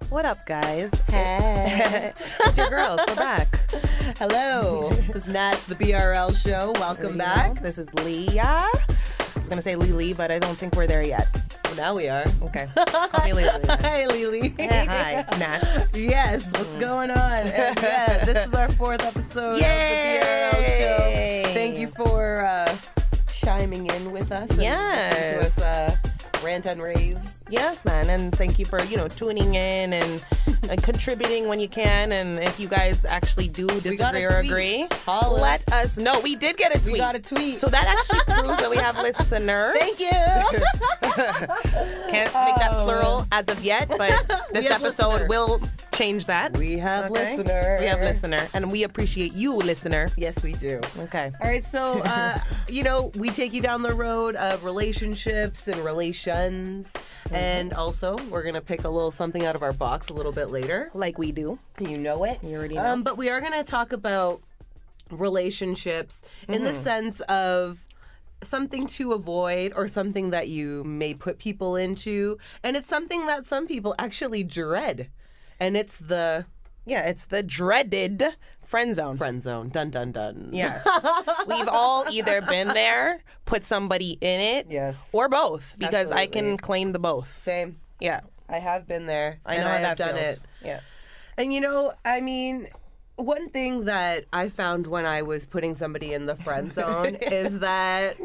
What up, guys? Hey. It's your girls. We're back. Hello. This is Nat, the BRL Show. Welcome back. This is Leah. I was going to say Lily, but I don't think we're there yet. Well, now we are. Okay. Call me Lily. Hey, Lily. Yeah, hi, Nat. Yes, what's going on? And yeah, this is our 4th episode Yay! of the BRL Show. Thank you for chiming in with us. And listening to us rant and rave. Yes, man. And thank you for, tuning in and contributing when you can. And if you guys actually do disagree or agree, let us know. We did get a tweet. We got a tweet. So that actually proves that we have listeners. Thank you. Can't make that plural as of yet, but this episode will change that. We have listener. We have listener. And we appreciate you, listener. Yes, we do. Okay. All right, so, we take you down the road of relationships and relations. And also, we're going to pick a little something out of our box a little bit later. Like we do. You know it. You already know. But we are going to talk about relationships in the sense of something to avoid or something that you may put people into. And it's something that some people actually dread. And it's the... Yeah, it's the dreaded friend zone. Friend zone. Dun, dun, dun. Yes. We've all either been there, put somebody in it, yes, or both, because absolutely. I can claim the both. Same. Yeah. I have been there. I know how that done feels. it. Yeah. And one thing that I found when I was putting somebody in the friend zone is that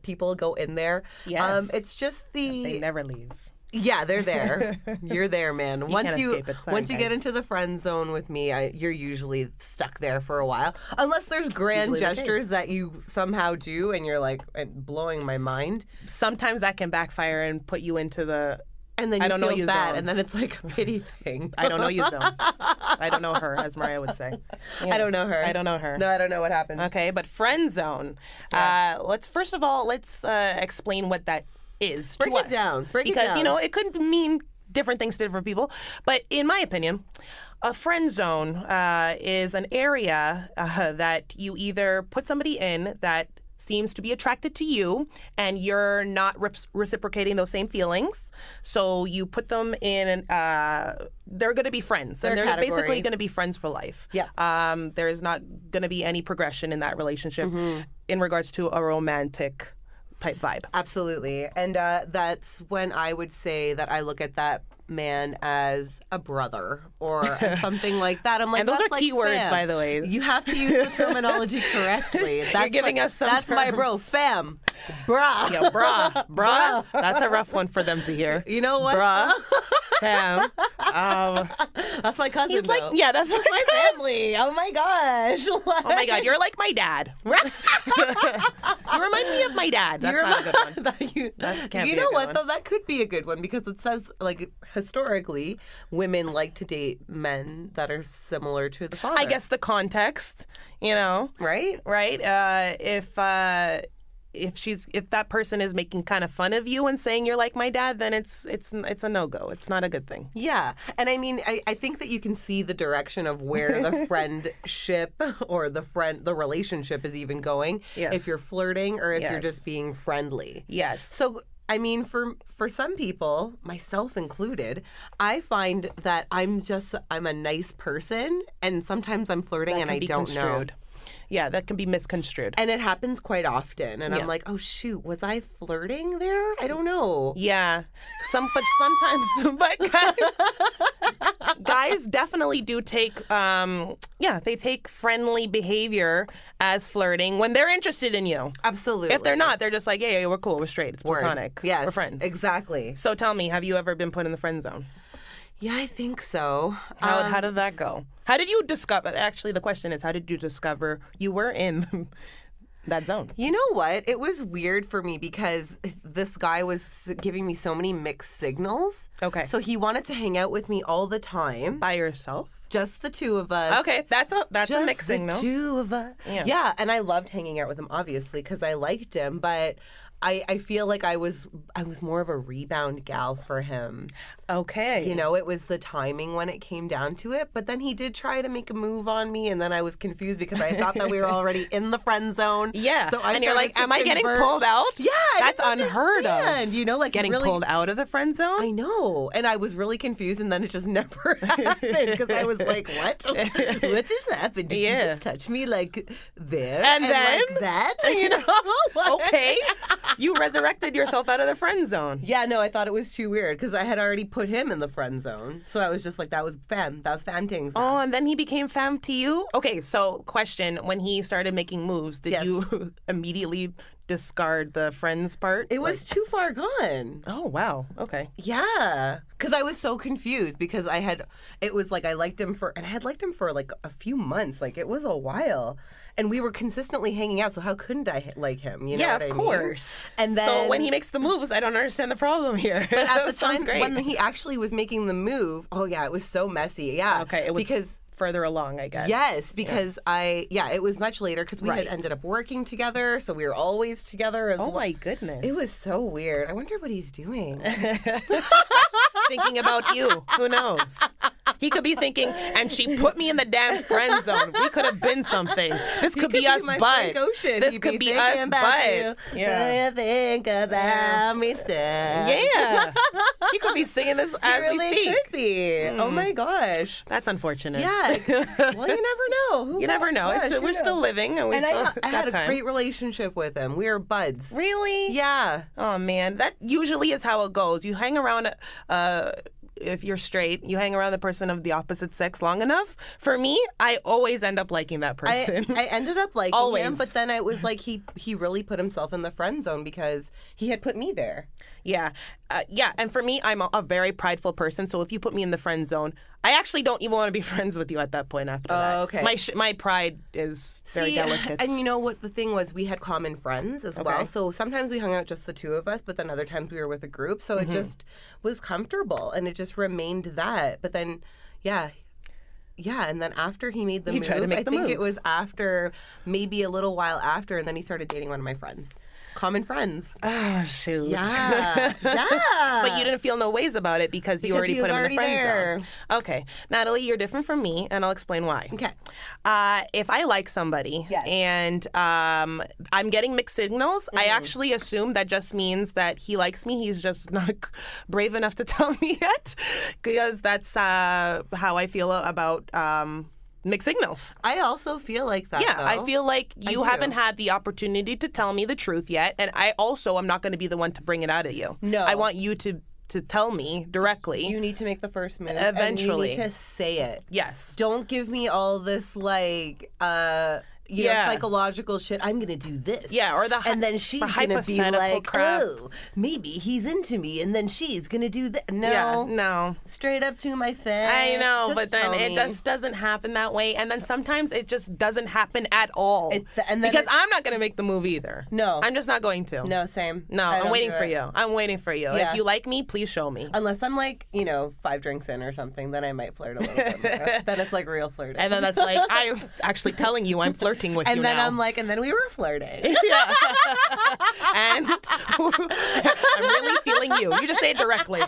people go in there. Yes. It's just They never leave. Yeah, they're there. You're there, man. Can't escape it. Sorry, once you guys. get into the friend zone with me, you're usually stuck there for a while, unless there's grand usually the gestures case. that you somehow do, and you're like blowing my mind. Sometimes that can backfire and put you into the... And then I you don't know feel you bad, zone. and then it's like a pity thing. I don't know you zone. I don't know her, as Mariah would say. I don't know her. I don't know her. No, I don't know what happened. Okay, but friend zone. Yeah. Let's explain what that is Break to it us. down. Break it because, down. it could mean different things to different people. But in my opinion, a friend zone is an area that you either put somebody in that seems to be attracted to you and you're not reciprocating those same feelings. So you put them in they're going to be friends. They're and they're category. basically going to be friends for life. Yeah. There's not going to be any progression in that relationship in regards to a romantic type vibe. Absolutely. And that's when I would say that I look at that man as a brother or as something like that. I'm like, And those that's are like keywords, fam. by the way. You have to use the terminology correctly. You're giving us some That's my terms. bro, fam, brah. Yeah, brah. That's a rough one for them to hear. You know what? Bruh, fam. That's my cousin. He's like, though. yeah, that's my family. Oh my gosh. Oh my God, you're like my dad. You remind me of my dad. That's not a good one. That can't You be a know good what one. though? That could be a good one because it says like historically, women like to date men that are similar to the father. I guess the context, right? right? If that person is making kind of fun of you and saying you're like my dad, then it's a no-go. It's not a good thing. Yeah. And I mean, I think that you can see the direction of where the friendship or the relationship is even going. Yes. If you're flirting or if you're Yes. just being friendly. Yes. So, I mean, for some people, myself included, I find that I'm a nice person and sometimes I'm flirting and I don't know. Yeah, that can be misconstrued. And it happens quite often. And Yeah. I'm like, oh, shoot, was I flirting there? I don't know. Yeah, but guys definitely do take, they take friendly behavior as flirting when they're interested in you. Absolutely. If they're not, they're just like, yeah, we're cool, we're straight, it's Word. platonic, Yes, we're friends. exactly. So tell me, have you ever been put in the friend zone? Yeah, I think so. How did that go? How did you discover? Actually, the question is, how did you discover you were in that zone? You know what? It was weird for me because this guy was giving me so many mixed signals. Okay. So he wanted to hang out with me all the time. By yourself? Just the two of us. Okay, that's a mixed the signal. two of us. Yeah. And I loved hanging out with him, obviously, because I liked him. But I feel like I was more of a rebound gal for him. Okay. You know, it was the timing when it came down to it. But then he did try to make a move on me, and then I was confused because I thought that we were already in the friend zone. Yeah. So and you're like, am I getting convert. pulled out? Yeah. That's unheard of. You know, like Getting really, pulled out of the friend zone? I know. And I was really confused, and then it just never happened because I was like, what? What just happened? Did you just touch me like there? And then? Like that? You know? Okay. You resurrected yourself out of the friend zone. Yeah, no, I thought it was too weird because I had already put him in the friend zone. So I was just like, that was fam things. Oh, and then he became fam to you? Okay, so question, when he started making moves, did you immediately discard the friends part? It was too far gone. Oh, wow. Okay. Yeah, because I was so confused because it was like I liked him and I had liked him for like a few months. Like it was a while. And we were consistently hanging out, so how couldn't I like him? You know what I mean? Of course. And then, so when he makes the moves, I don't understand the problem here. But at the time great. when he actually was making the move, oh yeah, it was so messy. Yeah. Okay, it was because further along, I guess. Yes, because it was much later because we had ended up working together, so we were always together as well. Oh my goodness. It was so weird. I wonder what he's doing. Thinking about you. Who knows? He could be thinking, and she put me in the damn friend zone. We could have been something. This could be us, bud. This could be us, bud. Yeah. Do you think about me still? Yeah. He could be singing this as we speak. Could be. Oh my gosh. That's unfortunate. Yeah. Well, you never know. You never know. We're still living, and I had a great relationship with him. We were buds. Really? Yeah. Oh man, that usually is how it goes. You hang around. If you're straight, you hang around the person of the opposite sex long enough. For me, I always end up liking that person. I ended up liking Always. him, but then it was like he really put himself in the friend zone because he had put me there. Yeah. And for me, I'm a very prideful person. So if you put me in the friend zone, I actually don't even want to be friends with you at that point after that. Oh, okay. My pride is very delicate. And you know what the thing was? We had common friends as well. Okay. So sometimes we hung out just the two of us, but then other times we were with a group. So it just was comfortable and it just remained that. But then, yeah, and then after he made the move, I think it was after, maybe a little while after, and then he started dating one of my friends. Common friends. Oh, shoot. Yeah. But you didn't feel no ways about it because you already put him in the friend zone. Okay. Natalie, you're different from me, and I'll explain why. Okay. If I like somebody and I'm getting mixed signals, I actually assume that just means that he likes me. He's just not brave enough to tell me yet because that's how I feel about mixed signals. I also feel like that. Yeah, though. I feel like you haven't had the opportunity to tell me the truth yet, and I also am not going to be the one to bring it out of you. No. I want you to tell me directly. You need to make the first move. Eventually. And you need to say it. Yes. Don't give me all this like you know, psychological shit. I'm gonna do this. Yeah, or and then she's gonna be like, crap. oh, maybe he's into me, and then she's gonna do that. No, Yeah, no. Straight up to my face. I know, Just but then tell it me. just doesn't happen that way, and then sometimes it just doesn't happen at all. Because I'm not gonna make the move either. No, I'm just not going to. No, same. No, I'm waiting for you. I'm waiting for you. Yeah. If you like me, please show me. Unless I'm like, 5 drinks in or something, then I might flirt a little bit more. Then it's like real flirting. And then that's like, I'm actually telling you I'm flirting with you now. And then I'm like, and then we were flirting. Yeah. And I'm really feeling you. You just say it directly.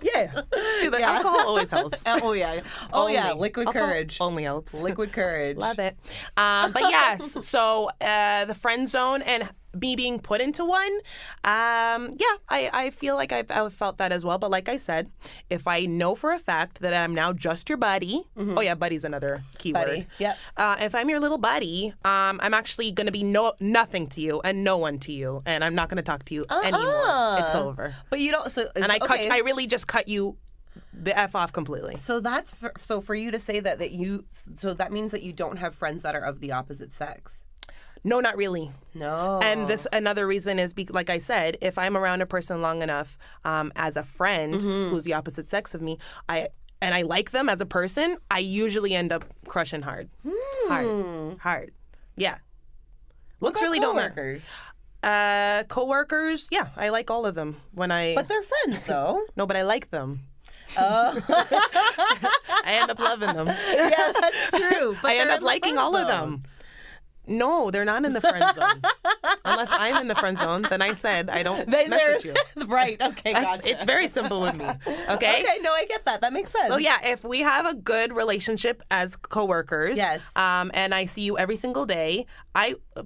Yeah. See, the alcohol always helps. Oh, yeah. Oh, yeah. Liquid alcohol courage. Only helps. Liquid courage. Love it. But yes, so the friend zone and me being put into one, I feel like I've felt that as well. But like I said, if I know for a fact that I'm now just your buddy, oh yeah, buddy's another keyword. Buddy, yep. If I'm your little buddy, I'm actually going to be nothing to you and no one to you, and I'm not going to talk to you anymore. It's over. But you don't. So And I really just cut you the F off completely. So that's so for you to say that so that means that you don't have friends that are of the opposite sex. No, not really. No. And another reason is, like I said, if I'm around a person long enough as a friend who's the opposite sex of me, I like them as a person, I usually end up crushing hard. Hard. Yeah. Looks really don't matter. Coworkers, yeah, I like all of them But they're friends, though. No, but I like them. Oh. I end up loving them. Yeah, that's true. But I end up liking all of them. No, they're not in the friend zone. Unless I'm in the friend zone, then I said I don't mess with you. Right. Okay, gotcha. It's very simple with me. Okay? Okay, no, I get that. That makes sense. So yeah, if we have a good relationship as coworkers, Yes. And I see you every single day,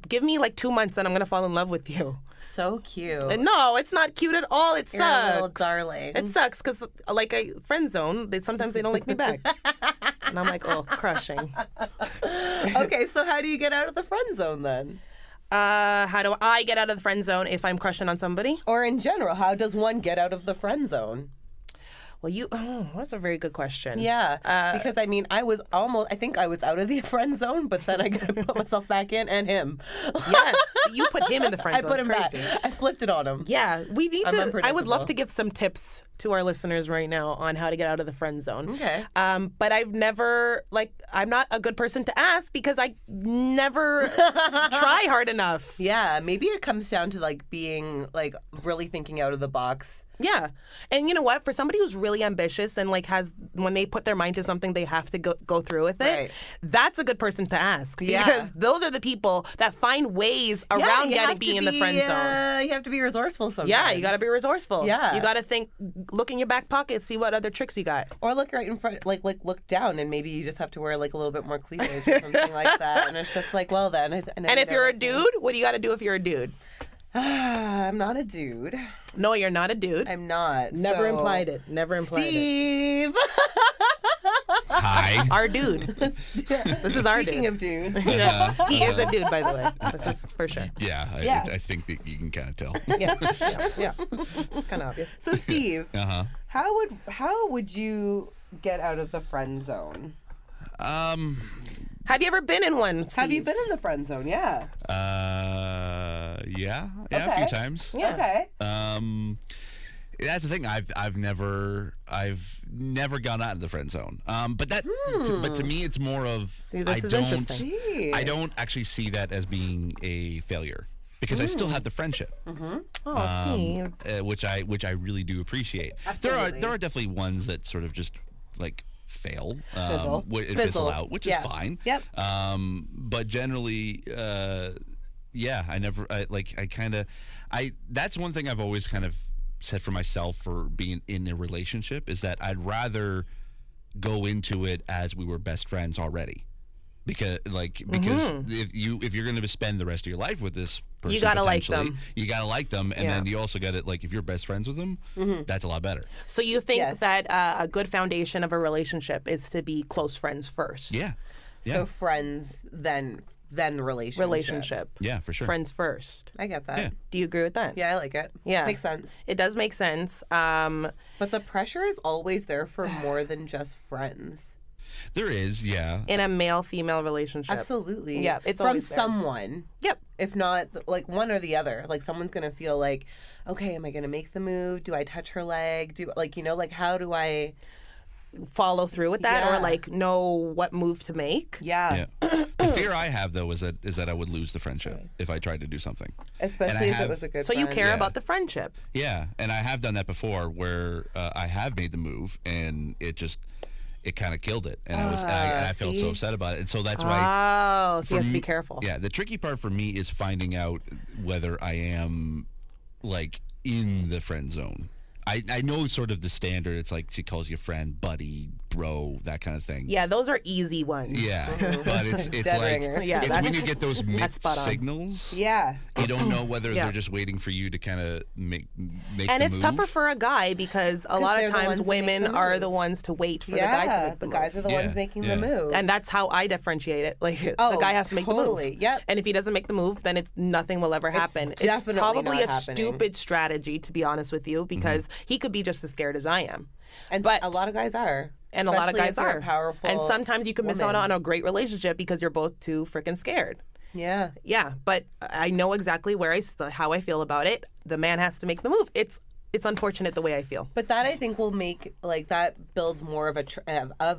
give me like 2 months and I'm gonna fall in love with you. So cute. And no, it's not cute at all. It You're sucks. a little darling. It sucks because like a friend zone, sometimes they don't like me back, and I'm like, oh, crushing. Okay, so how do you get out of the friend zone then? How do I get out of the friend zone if I'm crushing on somebody? Or in general, how does one get out of the friend zone? Well, that's a very good question. Yeah, because I mean, I think I was out of the friend zone, but then I got to put myself back in and him. Yes, you put him in the friend I zone. put him It's back. crazy. I flipped it on him. Yeah, we need I'm to. I would unpredictable. love to give some tips to our listeners right now on how to get out of the friend zone. Okay. But I've never I'm not a good person to ask because I never try hard enough. Yeah, maybe it comes down to like being like really thinking out of the box. Yeah. And you know what? For somebody who's really ambitious and when they put their mind to something, they have to go through with it. Right. That's a good person to ask. Yeah. Because those are the people that find ways around being in the friend zone. You have to be resourceful sometimes. Yeah, you got to be resourceful. Yeah. You got to think, look in your back pocket, see what other tricks you got. Or look right in front, like look down, and maybe you just have to wear like a little bit more cleavage or something like that. And it's just like, well then. And if you're a dude, what do you got to do if you're a dude? I'm not a dude. No, you're not a dude. I'm not. Never so... implied it. Never implied Steve. Hi. Our dude. This is our Speaking dude. of dudes. Yeah. He is a dude, by the way. This is for sure. Yeah, Yeah. I think that you can kind of tell. Yeah. It's kind of obvious. So Steve, Uh-huh. how would you get out of the friend zone? Have you ever been in one, Steve? Have you been in the friend zone? Yeah. Yeah, a Okay. few times. Yeah. Okay. That's the thing. I've never gone out of the friend zone. But to me, it's more of See, this is interesting. Gee. I don't actually see that as being a failure because I still have the friendship, Oh, Steve. which I really do appreciate. Absolutely. There are definitely ones that sort of just like fail, Fizzle. fizzle out, which Yeah. is fine. Yep. But generally, yeah, that's one thing I've always kind of said for myself for being in a relationship is that I'd rather go into it as we were best friends already. Because if you're going to spend the rest of your life with this person, You gotta like potentially, them. You gotta like them, and Yeah. then you also got to if you're best friends with them, that's a lot better. So you think Yes. that a good foundation of a relationship is to be close friends first? Yeah, yeah, So friends, then relationship. Relationship. yeah, for sure. Friends first. I get that. Yeah. Do you agree with that? Yeah, I like it. Yeah. Makes sense. It does make sense. But the pressure is always there for more than just friends. There is, yeah. In a male-female relationship. Absolutely. Yeah, it's from always there. someone. Yep. If not, like one or the other. Like someone's gonna feel like, okay, am I gonna make the move? Do I touch her leg? How do I? Follow through with that Yeah. or know what move to make. Yeah. Yeah. The fear I have though is that I would lose the friendship if I tried to do something. Especially if have- it was a good. So you friend. care Yeah. about the friendship. Yeah, and I have done that before where I have made the move and it kind of killed it, and I felt so see? upset about it, and so that's why. Oh, so you have to be careful. Yeah, the tricky part for me is finding out whether I am in the friend zone. I know sort of the standard. It's like she calls you friend, buddy, bro, that kind of thing. Yeah, those are easy ones. Yeah, but it's Dead like ringer. Yeah, it's when that's- you get those that's mixed spot on. signals. Yeah. You don't know whether Yeah. they're just waiting for you to kind of make And the it's move. tougher for a guy because a lot they're of the times ones that make women the are move. the ones to wait for Yeah. the guy to make the move. guys are the Yeah, ones making yeah. the move. And that's how I differentiate it. The Oh, guy has to make the totally. move. Yep. And if he doesn't make the move, then nothing will ever happen. It's definitely probably not a happening. stupid strategy, to be honest with you, because he could be just as scared as I am. And but a lot of guys are. and a lot of Especially guys if you're are a powerful. And sometimes you can miss out woman. on a great relationship because you're both too freaking scared. Yeah. Yeah, but I know exactly how I feel about it. The man has to make the move. It's unfortunate the way I feel. But that I think will make that builds more of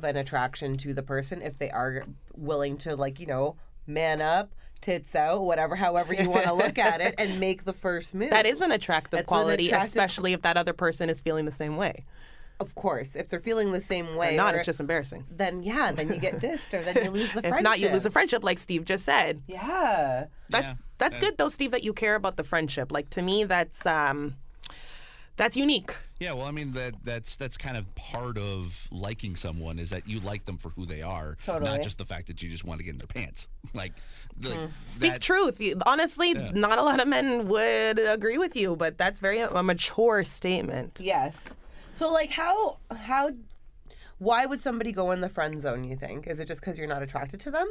an attraction to the person if they are willing to man up, tits out, however you want to look at it, and make the first move. That is an attractive It's an quality, attractive- especially if that other person is feeling the same way. of course, if they're feeling the same way, If not, or- it's just embarrassing. then then you get dissed, or then you lose the If friendship. not, you lose a friendship, like Steve just said. Yeah. That's good though, Steve, that you care about the friendship. Like, to me, that's unique. Yeah, well, I mean that's kind of part of liking someone is that you like them for who they are, Totally. not just the fact that you just want to get in their pants. Like Speak truth. Honestly, not a lot of men would agree with you, but that's a mature statement. Yes. So, like, why would somebody go in the friend zone, you think? Is it just because you're not attracted to them?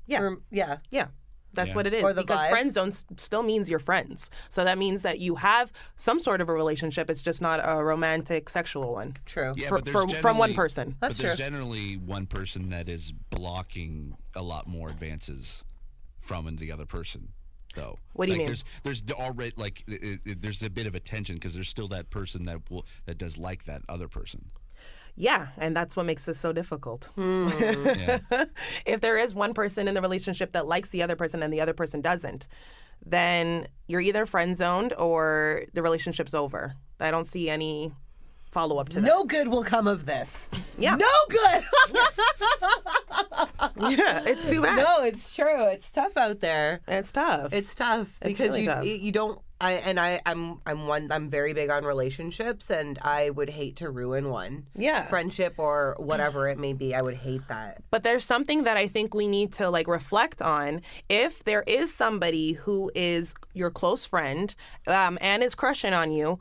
Yeah. Yeah. Yeah. That's Yeah. what it is. Or the Because vibe. friend zone still means you're friends. So that means that you have some sort of a relationship. It's just not a romantic, sexual one. True. Yeah, For- but there's from one generally- person. That's but there's true. generally one person that is blocking a lot more advances from the other person, though. What do you Like, mean? There's already like there's a bit of a tension because there's still that person that does like that other person. Yeah, and that's what makes this so difficult. Yeah. If there is one person in the relationship that likes the other person and the other person doesn't, then you're either friend zoned or the relationship's over. I don't see any follow up to that. No good will come of this. Yeah. No good. Yeah, it's too bad. No, it's true. It's tough out there. It's tough. It's tough It's because really tough. you don't. I'm very big on relationships, and I would hate to ruin one. Yeah. Friendship or whatever it may be, I would hate that. But there's something that I think we need to reflect on. If there is somebody who is your close friend and is crushing on you,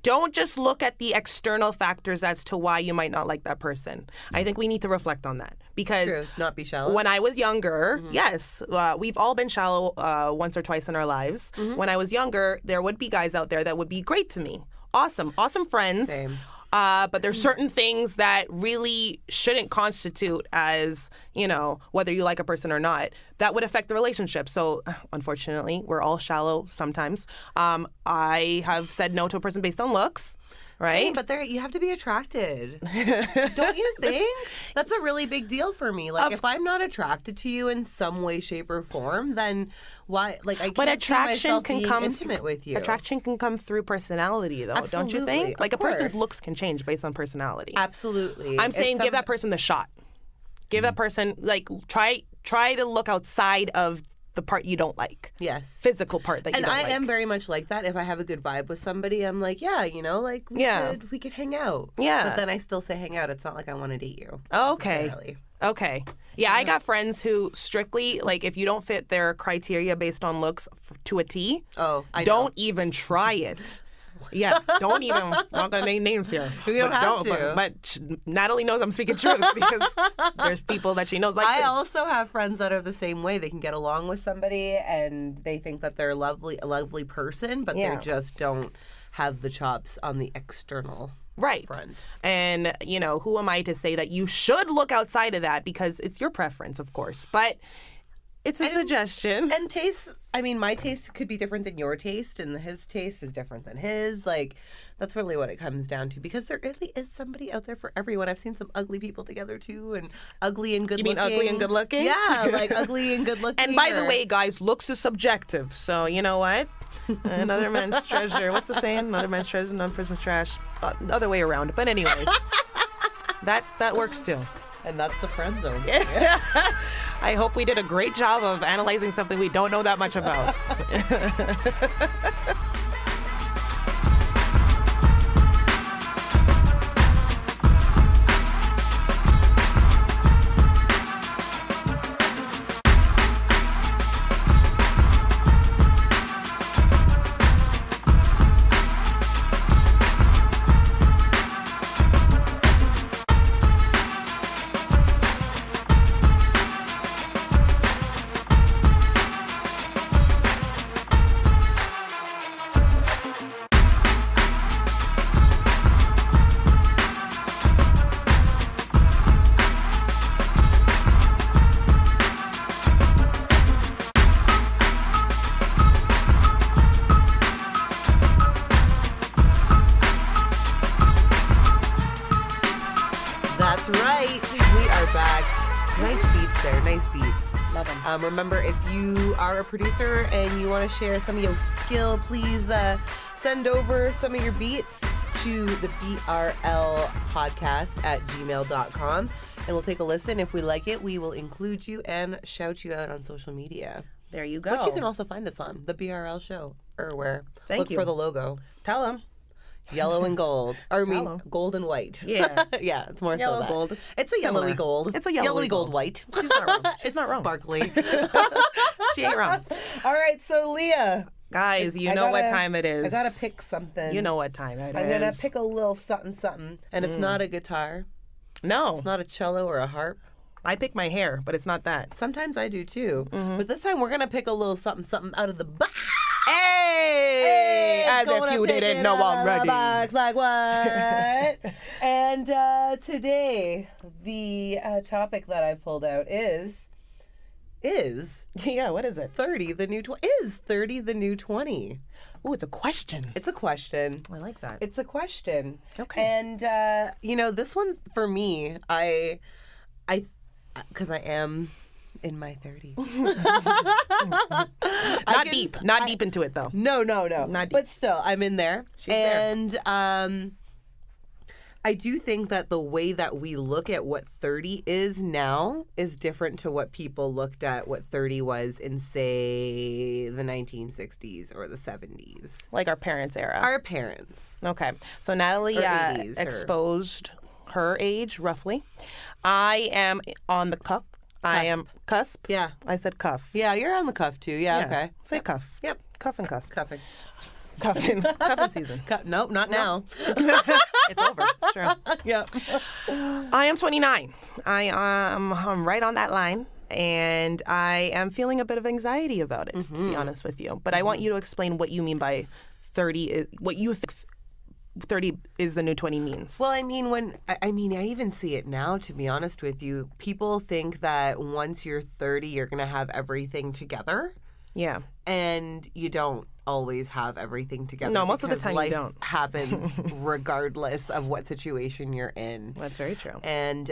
don't just look at the external factors as to why you might not like that person. I think we need to reflect on that because True. Not be shallow. when I was younger, yes, we've all been shallow once or twice in our lives. When I was younger, there would be guys out there that would be great to me. Awesome friends. Same. But there's certain things that really shouldn't constitute as, whether you like a person or not, that would affect the relationship. So unfortunately, we're all shallow sometimes. I have said no to a person based on looks, right? But you have to be attracted. Don't you think? That's a really big deal for me. Like, if I'm not attracted to you in some way, shape, or form, then why? Like, I can't But see attraction myself can being come intimate with you. Attraction can come through personality, though, don't you Absolutely, think? of Like, a person's course. looks can change based on personality. Absolutely. I'm If saying give that person the shot. Give that person try to look outside of the part you don't like. Yes. Physical part that you And don't I like. am very much like that. If I have a good vibe with somebody, I'm like, yeah, we could hang out. Yeah. But then I still say hang out. It's not like I want to date you. Okay. necessarily. Okay. Yeah, I got friends who strictly, if you don't fit their criteria based on looks to a T, Oh, I know. don't even try it. Yeah, don't even. I'm not gonna name names here. We don't But have to. But Natalie knows I'm speaking truth because there's people that she knows like I this. also have friends that are the same way. They can get along with somebody and they think that they're a lovely person, but Yeah. they just don't have the chops on the external Right. front. And, who am I to say that you should look outside of that because it's your preference, of course. But it's a suggestion. And taste, my taste could be different than your taste, and his taste is different than his. Like, that's really what it comes down to, because there really is somebody out there for everyone. I've seen some ugly people together, too, and ugly and good You looking. mean ugly and good looking? Yeah, like ugly and good looking. And by the or- way, guys, looks is subjective. So you know what? Another man's treasure. What's the saying? Another man's treasure, another person's trash. Other way around. But anyways, that works too. And that's the friend zone. I hope we did a great job of analyzing something we don't know that much about. That's right. We are back. Nice beats there. Nice beats. Love 'em. Remember, if you are a producer and you want to share some of your skill, please send over some of your beats. to the BRL podcast at gmail.com and we'll take a listen. If we like it, we will include you and shout you out on social media. There you go. Which you can also find us on, the BRL Show, or where. Thank you Look for the logo. Tell them. Yellow and gold. Or I mean, Yellow. gold and white. Yeah. Yeah, it's more Yellow so that. gold. It's a Similar. yellowy gold. It's a yellowy gold gold. white. She's not wrong. She's It's not wrong. Sparkly. She ain't wrong. All right, so Leah. Guys, you I know what gotta- time it is. I gotta pick something. You know what time it is. I'm gonna pick a little something, and it's not a guitar. No, It's not a cello or a harp. I pick my hair, but it's not that. Sometimes I do too. But this time we're gonna pick a little something out of the box. Hey! As if Gonna you pick didn't it know out of the already. box, like what? And today, the topic that I pulled out is Yeah, what is it? 30 the new 20? Is 30 the new 20? Oh, it's a question. It's a question. I like that. It's a question. Okay. And this one's for me. Because I am in my 30s. Not deep into it though. No. Not deep. But still, I'm in there. She's there. And I do think that the way that we look at what 30 is now is different to what people looked at what 30 was in, say, the 1960s or the 70s. Like our parents' era. Our parents. Okay. So Natalie Or 80s, or- exposed her age roughly. I am on the cuff. I am cusp. Yeah. I said cuff. Yeah, you're on the cuff too. Yeah, okay. Say cuff. Yep. Cuff and cusp. Cuffing. Cuffing. Cuffing season. Nope, not now. It's over. It's true. Yep. I am 29. I'm right on that line. And I am feeling a bit of anxiety about it, to be honest with you. But I want you to explain what you mean by 30 is, what you think 30 is the new 20 means. Well, I mean, I even see it now, to be honest with you. People think that once you're 30, you're going to have everything together. Yeah. And you don't always have everything together. No, most of the because time you life don't. happens regardless of what situation you're in. That's very true. And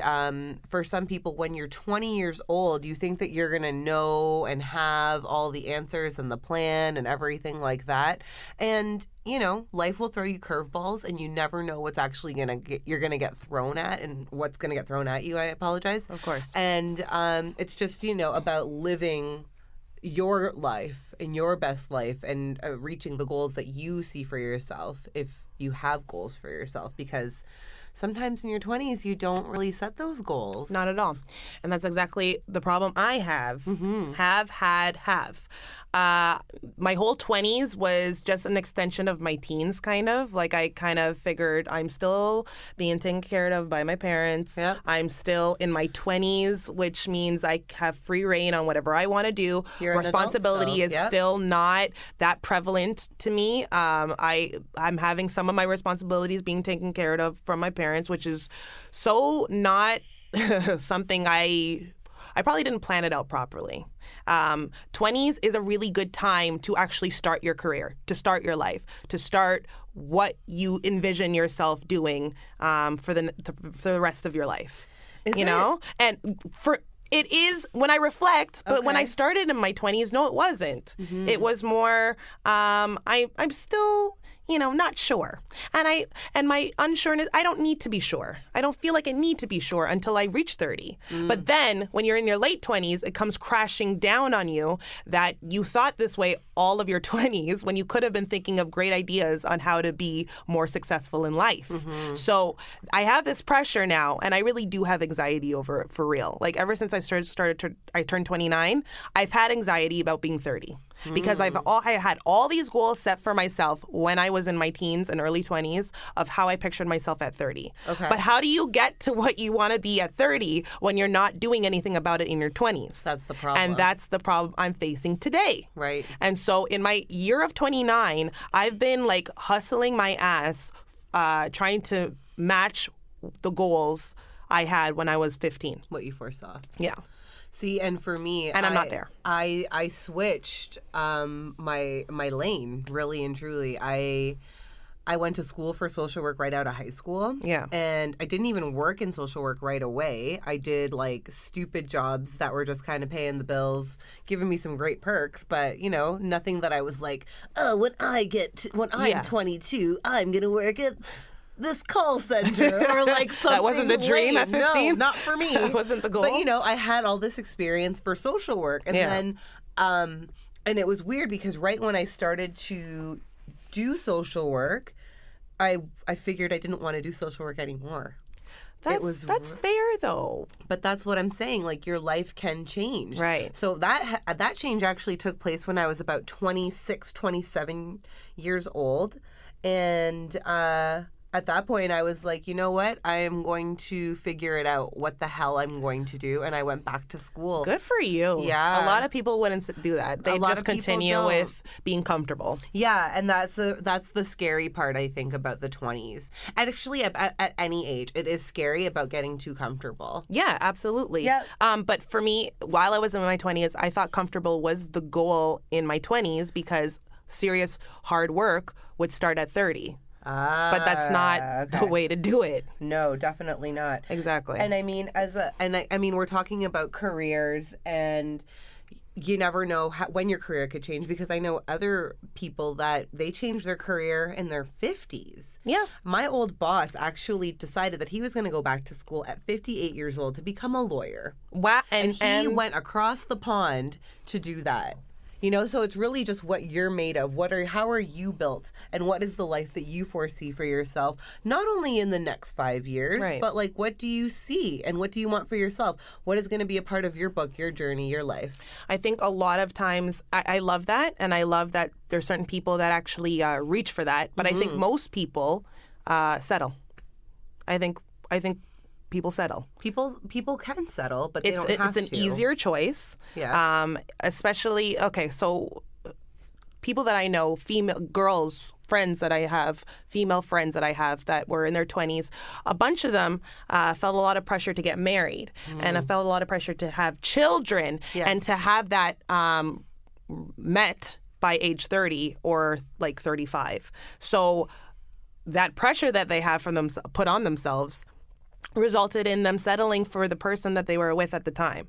for some people, when you're 20 years old, you think that you're going to know and have all the answers and the plan and everything like that. And, life will throw you curveballs and you never know what's actually you're going to get thrown at and what's going to get thrown at you. I apologize. Of course. And it's just, about living your life and your best life and reaching the goals that you see for yourself if you have goals for yourself, because sometimes in your 20s you don't really set those goals. Not at all. And that's exactly the problem I have. Have. My whole 20s was just an extension of my teens, kind of. Like, I kind of figured I'm still being taken care of by my parents. Yep. I'm still in my 20s, which means I have free reign on whatever I want to do. You're an adult Responsibility still. is Yep. still not that prevalent to me. I'm having some of my responsibilities being taken care of from my parents, which is so not something I probably didn't plan it out properly. 20s is a really good time to actually start your career, to start your life, to start what you envision yourself doing for the rest of your life. Is you it? know, and it is when I reflect, but when Okay. I started in my 20s, no, it wasn't. It was more, I'm still, not sure. And my unsureness, I don't need to be sure. I don't feel like I need to be sure until I reach 30. But then when you're in your late 20s, it comes crashing down on you that you thought this way all of your 20s when you could have been thinking of great ideas on how to be more successful in life. So I have this pressure now, and I really do have anxiety over it for real. Like, ever since I I turned 29, I've had anxiety about being 30. Because I had all these goals set for myself when I was in my teens and early 20s of how I pictured myself at 30. Okay. But how do you get to what you want to be at 30 when you're not doing anything about it in your 20s? That's the problem. And that's the problem I'm facing today. Right. And so in my year of 29, I've been like hustling my ass trying to match the goals I had when I was 15. What you foresaw. Yeah. See, and for me, And I'm not there. I switched my lane, really and truly. I went to school for social work right out of high school. Yeah. And I didn't even work in social work right away. I did like stupid jobs that were just kind of paying the bills, giving me some great perks, but nothing that I was like, oh, when I'm Yeah. 22, I'm gonna work at this call center or like something. That wasn't the dream at 15? No, not for me. That wasn't the goal? But, you know, I had all this experience for social work. And then, and it was weird because right when I started to do social work, I figured I didn't want to do social work anymore. That's fair, though. But that's what I'm saying. Like, your life can change. Right. So that change actually took place when I was about 26, 27 years old. And at that point, I was like, you know what? I am going to figure it out what the hell I'm going to do. And I went back to school. Good for you. Yeah. A lot of people wouldn't do that. They just continue with being comfortable. Yeah, and that's the scary part, I think, about the 20s. And actually, at any age, it is scary about getting too comfortable. Yeah, absolutely. Yeah. But for me, while I was in my 20s, I thought comfortable was the goal in my 20s because serious hard work would start at 30. But that's not the way to do it. No, definitely not. Exactly. And I mean, I mean, we're talking about careers, and you never know when your career could change, because I know other people that they changed their career in their 50s. Yeah. My old boss actually decided that he was going to go back to school at 58 years old to become a lawyer. Wow. And he went across the pond to do that. You know, so it's really just what you're made of. How are you built? And what is the life that you foresee for yourself? Not only in the next 5 years, right, but like, what do you see? And what do you want for yourself? What is going to be a part of your book, your journey, your life? I think a lot of times, I love that. And I love that there's certain people that actually reach for that. But I think most people settle. I think people settle. People can settle, but they don't have to. It's an easier choice. Yeah. Especially, so people that I know, female girls, friends that I have, female friends that I have that were in their 20s, a bunch of them felt a lot of pressure to get married, and I felt a lot of pressure to have children, and to have that met by age 30 or like 35. So that pressure that they have from them put on themselves resulted in them settling for the person that they were with at the time.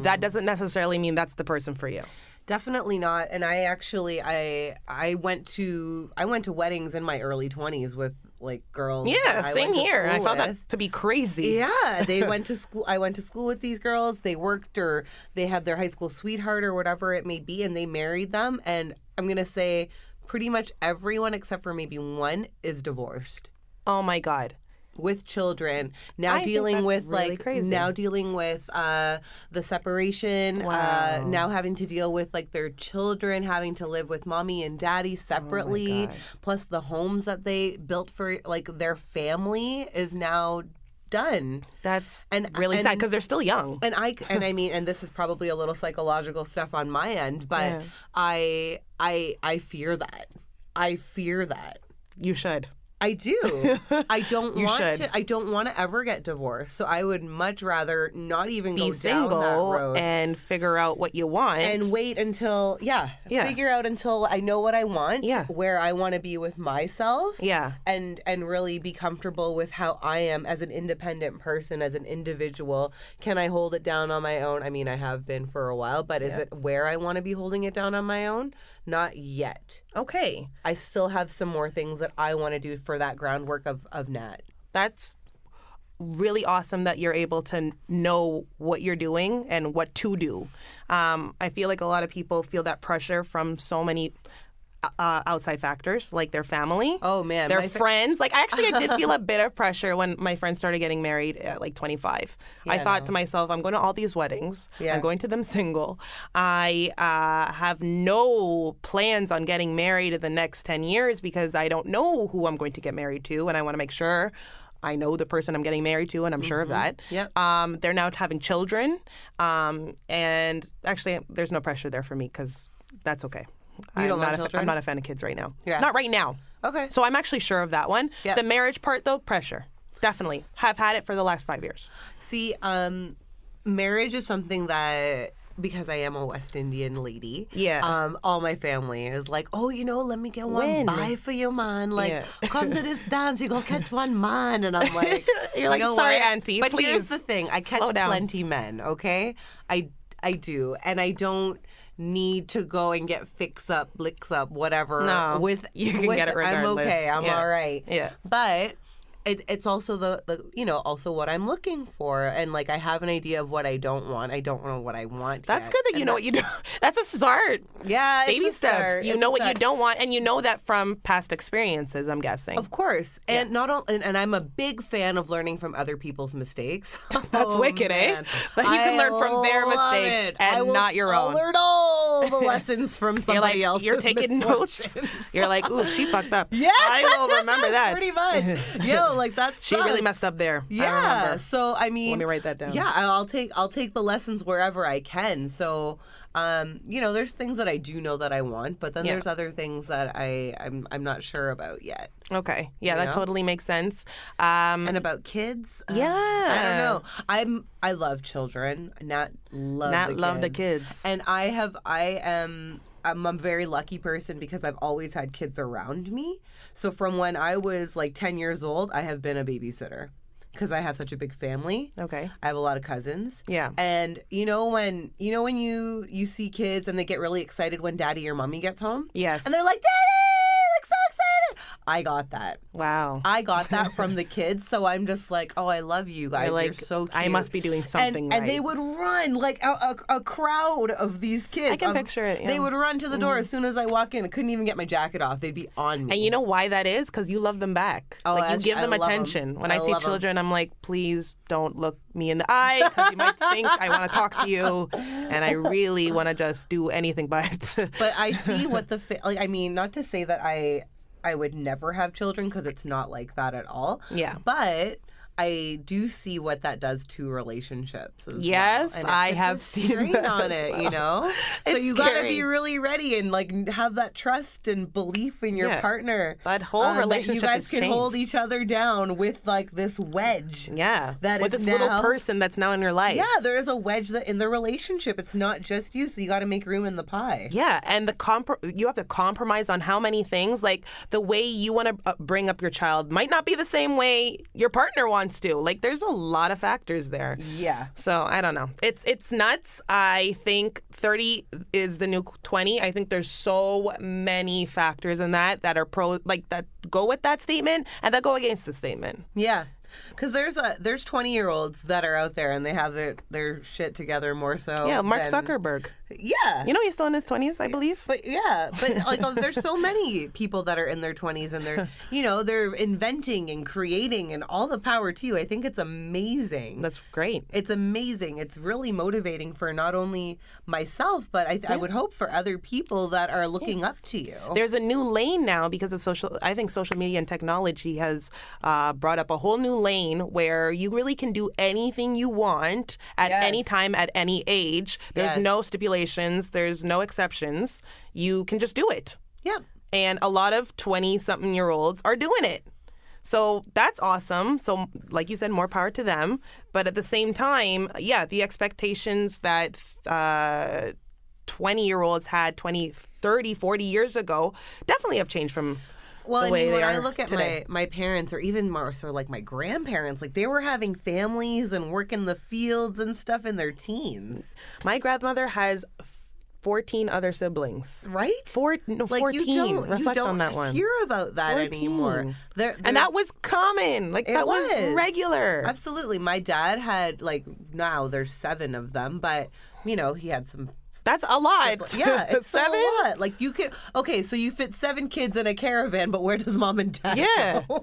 That doesn't necessarily mean that's the person for you. Definitely not. And I actually I went to weddings in my early 20s with like girls. Yeah, same here. I found that to be crazy. Yeah, they went to school. I went to school with these girls. They worked, or they had their high school sweetheart or whatever it may be, and they married them. And I'm going to say pretty much everyone except for maybe one is divorced. Oh my God. With children now, dealing with really like crazy. Now dealing with the separation. Wow. Now having to deal with like their children having to live with mommy and daddy separately. Oh my God. Plus the homes that they built for like their family is now done. That's really sad because they're still young. And I mean, and this is probably a little psychological stuff on my end, but Yeah. I fear that. I fear that. You should. I do. I don't You want should. to. I don't want to ever get divorced. So I would much rather not even Be go down single that road and figure out what you want. and wait until figure out until I know what I want, where I want to be with myself, and really be comfortable with how I am as an independent person, as an individual. Can I hold it down on my own? I mean, I have been for a while, but is it where I want to be holding it down on my own? Not yet. Okay. I still have some more things that I want to do for that groundwork of Nat. That's really awesome that you're able to know what you're doing and what to do. I feel like a lot of people feel that pressure from so many outside factors, like their family. Oh, man. Their friends. Like, I did feel a bit of pressure when my friends started getting married at like 25. I thought to myself, I'm going to all these weddings. I'm going to them single. I have no plans on getting married in the next 10 years because I don't know who I'm going to get married to, and I want to make sure I know the person I'm getting married to, and I'm sure of that. Yep. They're now having children, and actually, there's no pressure there for me because that's okay. You don't want children? I'm not a fan of kids right now. Yeah. Not right now. Okay. So I'm actually sure of that one. Yep. The marriage part, though, pressure. Definitely. Have had it for the last 5 years. See, marriage is something that, because I am a West Indian lady, all my family is like, oh, let me get one bye for you, man. Like, come to this dance, you go catch one man. And I'm like, you're like, sorry, auntie, but please. Here's the thing, I catch plenty men, okay? I do, and I don't need to go and get fix up, licks up, whatever. No, you can get it regardless. I'm okay. I'm all right. Yeah. But it's also the also what I'm looking for, and like I have an idea of what I don't want. I don't know what I want. That's yet. good that you know what you do. That's a start. Yeah, Baby it's a steps. start. You It's know a what you start. don't want, and you know that from past experiences, I'm guessing. Of course, and not all, and I'm a big fan of learning from other people's mistakes. That's wicked, man. That you can learn from their love mistakes it. I and will- not your I'll own. learn all the lessons from You're somebody like, else. you're taking notes. You're like, ooh, she fucked up. Yeah. I will remember that. Pretty much. Yo, like that's She really messed up there. I Yeah. remember. So I mean, Let me write that down. Yeah, I'll take the lessons wherever I can. So there's things that I do know that I want, but then Yeah. there's other things that I'm not sure about yet. Okay. Yeah, You that know? totally makes sense. And about kids, Yeah. I don't know. I love children. Nat love the kids. and I'm a very lucky person because I've always had kids around me. So from when I was like 10 years old, I have been a babysitter because I have such a big family. Okay. I have a lot of cousins. Yeah. And when you see kids and they get really excited when daddy or mommy gets home? Yes. And they're like, "Daddy!" Like so excited. I got that. Wow. I got that from the kids, so I'm just like, oh, I love you guys. You're like, You're so cute. I must be doing something right. And they would run like a crowd of these kids. I can picture it, yeah. They would run to the door as soon as I walk in. I couldn't even get my jacket off. They'd be on me. And you know why that is? Because you love them back. Oh, like you I give them love 'em. attention. When I I see love 'em. children, I'm like, please don't look me in the eye because you might think I want to talk to you, and I really want to just do anything but. But I see what I mean, not to say that I would never have children because it's not like that at all. Yeah. But I do see what that does to relationships as Yes, well. And I puts have a seen strain that on as it, well. you know? So It's you got to scary. be really ready and like have that trust and belief in your Yeah. partner. That whole that relationship you guys has can changed. hold each other down with like this wedge. Yeah. That with is this little now- person that's now in your life. Yeah, there is a wedge that in the relationship. It's not just you, so you got to make room in the pie. Yeah, and you have to compromise on how many things. Like the way you want to bring up your child might not be the same way your partner wants to. Like there's a lot of factors there. Yeah. So I don't know. It's nuts. I think 30 is the new 20. I think there's so many factors in that are that go with that statement and that go against the statement. Yeah. Because there's 20-year-olds that are out there and they have their shit together more so. Yeah, Mark than- Zuckerberg. Yeah. You know he's still in his 20s, I believe. But like there's so many people that are in their 20s and they're inventing and creating and all the power to you. I think it's amazing. That's great. It's amazing. It's really motivating for not only myself, but I would hope for other people that are looking up to you. There's a new lane now because of social media and technology has brought up a whole new lane where you really can do anything you want at Yes. any time, at any age. There's Yes. no stipulations. There's no exceptions. You can just do it. Yep. And a lot of 20-something-year-olds are doing it. So that's awesome. So like you said, more power to them. But at the same time, yeah, the expectations that 20-year-olds had 20, 30, 40 years ago definitely have changed from Well, the I way mean, they when are I look at today. my parents, or even more so like my grandparents, like they were having families and work in the fields and stuff in their teens, My grandmother has 14 other siblings. right? 14. You Reflect don't on that one. hear about that 14. anymore. And that was common. Like, It that was was. regular. Absolutely. My dad had now there's 7 of them, but he had some. That's a lot. Yeah, it's still 7? a lot. Like you could. Okay, so you fit 7 kids in a caravan, but where does mom and dad Yeah. go?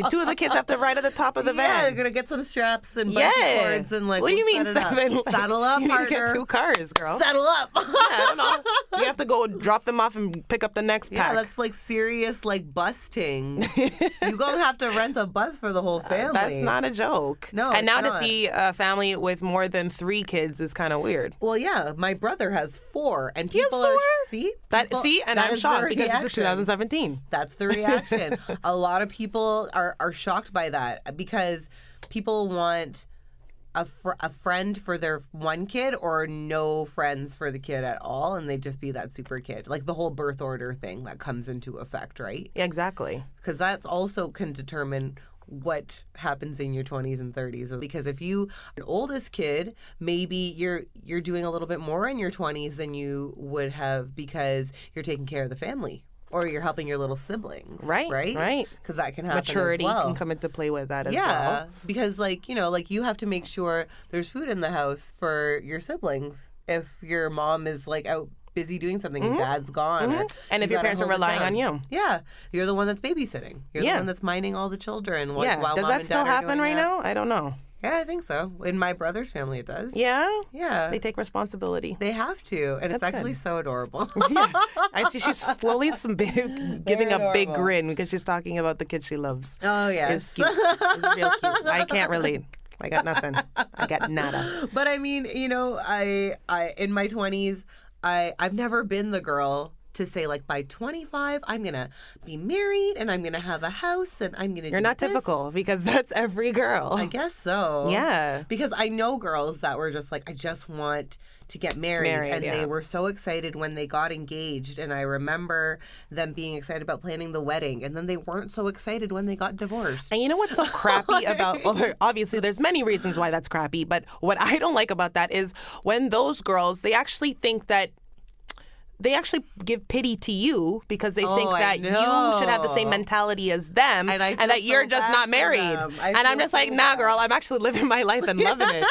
2 of the kids have to ride at the top of the Yeah, they're van. gonna get some straps and bungee Yeah. cords and like. What do you we'll mean set it up. 7? Like, Saddle up, you need to partner. get 2 cars, girl. Saddle up. Yeah, I don't know. You have to go drop them off and pick up the next Yeah, pack. that's like serious like busting. You gonna have to rent a bus for the whole family. That's not a joke. No, and it's now not. to see a family with more than 3 kids is kind of weird. Well, yeah, my brother has 4, and has people 4? are And that I'm is shocked the because this is reaction. 2017. That's the reaction. A lot of people are shocked by that because people want a friend for their one kid or no friends for the kid at all, and they just be that super kid. Like the whole birth order thing that comes into effect, right? Yeah, exactly. Because that's also can determine what happens in your 20s and 30s. Because if you an oldest kid, maybe you're doing a little bit more in your 20s than you would have because you're taking care of the family. or you're helping your little siblings. Right. Because that can happen Maturity as well. can come into play with that as yeah, well. because like, you know, like you have to make sure there's food in the house for your siblings if your mom is like out busy doing something and dad's gone. Or And if you your gotta parents are hold it relying on down. you. Yeah. You're the one that's babysitting. You're the Yeah. one that's minding all the children while Yeah. mom Does that and still dad are happen doing right that. now? I don't know. Yeah, I think so. In my brother's family, it does. Yeah? Yeah. They take responsibility. They have to, and it's That's actually good. so adorable. Yeah. I see she's slowly giving a big adorable. grin because she's talking about the kid she loves. Oh It's yes. cute. It's real cute. I can't relate. I got nothing. I got nada. But I mean, you know, I in my 20s, I've never been the girl to say like by 25 I'm gonna be married and I'm gonna have a house and I'm gonna. You're do not this. typical because that's every girl. I guess so. Yeah. Because I know girls that were just like, I just want to get married, and yeah. they were so excited when they got engaged, and I remember them being excited about planning the wedding, and then they weren't so excited when they got divorced. And you know what's so crappy about, obviously there's many reasons why that's crappy, but what I don't like about that is when those girls, they actually think that they actually give pity to you because they think I that you should have the same know. mentality as them And I and feel that you're so just bad not for married. them. I And I'm feel just like, so nah, bad. girl, I'm actually living my life and loving it.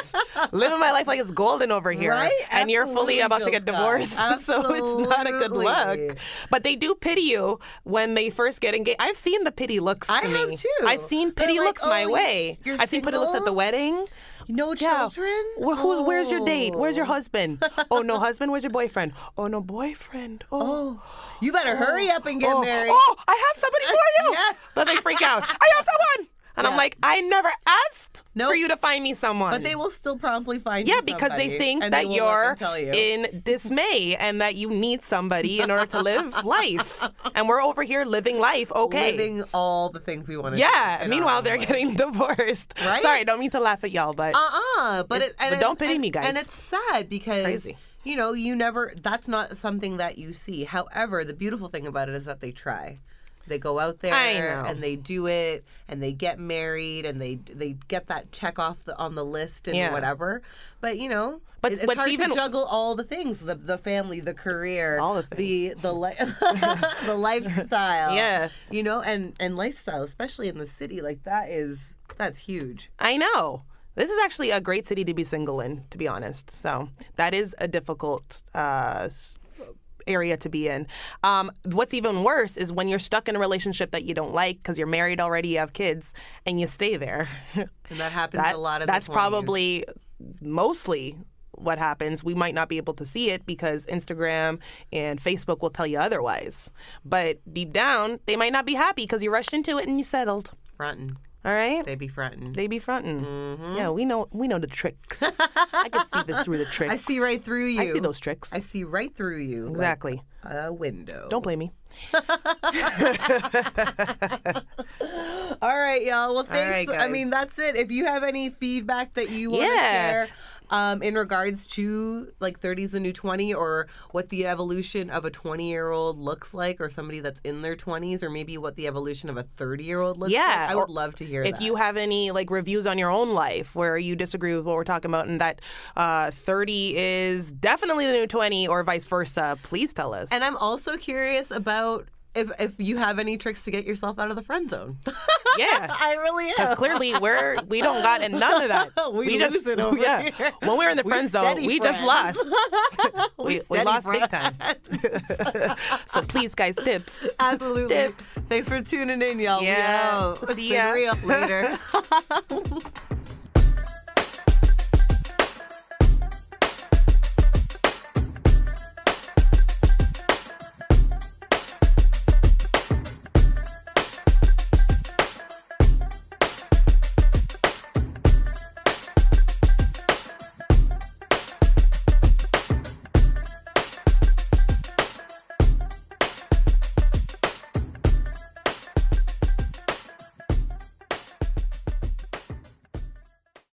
Living my life like it's golden over here. Right? And you're fully Absolutely, about to Jill get Scott. divorced. So it's not a good Absolutely. look. But they do pity you when they first get engaged. I've seen the pity looks to I me. have too. I've seen They're pity like, looks my "Oh, way. you're I've seen pity looks at the single? wedding. No Yeah. children? Where's your date? Where's your Oh. husband? Oh, no husband. Where's your boyfriend? Oh, no boyfriend. Oh, you better hurry up and get married. Oh, I have somebody for you. Yeah. Then they freak out. I have someone. And I'm Yeah. like, I never asked Nope. for you to find me someone. But they will still promptly find yeah, you because they somebody, think and that they will look you're and tell you. in dismay and that you need somebody in order to live life. And we're over here living life, okay. living all the things we want to do. Yeah. in our Meanwhile, own they're way. getting divorced. Right? Sorry, I don't mean to laugh at y'all, but But don't pity me, guys. And it's sad because crazy. you know, you never. That's not something that you see. However, the beautiful thing about it is that they try. They go out there I know. and they do it, and they get married, and they get that check off on the list and Yeah. whatever. But you know, But it's what's hard even- to juggle all the things: the family, the career, All the things. the lifestyle. Yeah. you know, and lifestyle, especially in the city, like that's huge. I know. This is actually a great city to be single in, to be honest. So that is a difficult area to be in. What's even worse is when you're stuck in a relationship that you don't like because you're married already, you have kids, and you stay there. And that happens a lot of That's the 20s. probably mostly what happens. We might not be able to see it because Instagram and Facebook will tell you otherwise. But deep down, they might not be happy because you rushed into it and you settled. fronting. All right? They be fronting. They be fronting. Mm-hmm. Yeah, we know the tricks. I can see through the tricks. I see right through you. I see those tricks. I see right through you. Exactly. Like a window. Don't blame me. All right, y'all. Well, thanks. right, I guys. mean, that's it. If you have any feedback that you want to Yeah. share in regards to like 30's the new 20 or what the evolution of a 20-year-old looks like or somebody that's in their 20s or maybe what the evolution of a 30-year-old looks Yeah, like, I would or love to hear If that. you have any like reviews on your own life where you disagree with what we're talking about and that 30 is definitely the new 20 or vice versa, please tell us. And I'm also curious about if you have any tricks to get yourself out of the friend zone. Yeah. I really am. Because clearly we don't got none of that. We just lose it over yeah. here. When we're in the We friend zone, steady we just friends. lost. we steady lost big friends. time. So please, guys, tips. Absolutely. Tips. Thanks for tuning in, y'all. Yeah. We out. See ya. Stay real. Later.